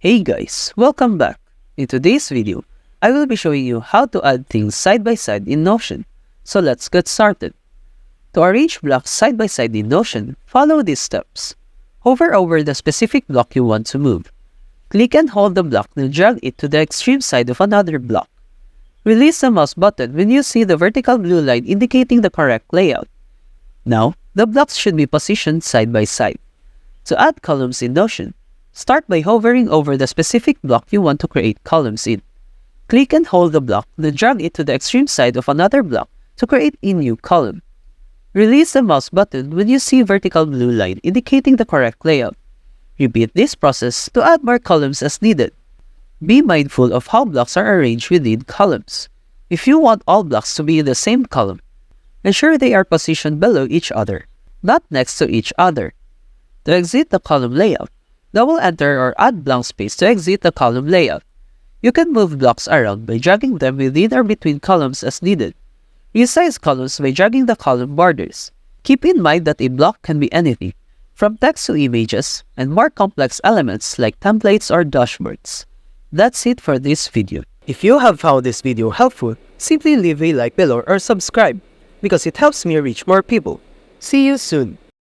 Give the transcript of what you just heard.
Hey guys, welcome back. In today's video, I will be showing you how to add things side by side in Notion. So let's get started. To arrange blocks side by side in Notion, follow these steps. Hover over the specific block you want to move. Click and hold the block and drag it to the extreme side of another block. Release the mouse button when you see the vertical blue line indicating the correct layout. Now, the blocks should be positioned side by side. To add columns in Notion, start by hovering over the specific block you want to create columns in. Click and hold the block, then drag it to the extreme side of another block to create a new column. Release the mouse button when you see vertical blue line indicating the correct layout. Repeat this process to add more columns as needed. Be mindful of how blocks are arranged within columns. If you want all blocks to be in the same column, ensure they are positioned below each other, not next to each other. To exit the column layout, double enter or add blank space to exit the column layout. You can move blocks around by dragging them within or between columns as needed. Resize columns by dragging the column borders. Keep in mind that a block can be anything, from text to images, and more complex elements like templates or dashboards. That's it for this video. If you have found this video helpful, simply leave a like below or subscribe, because it helps me reach more people. See you soon!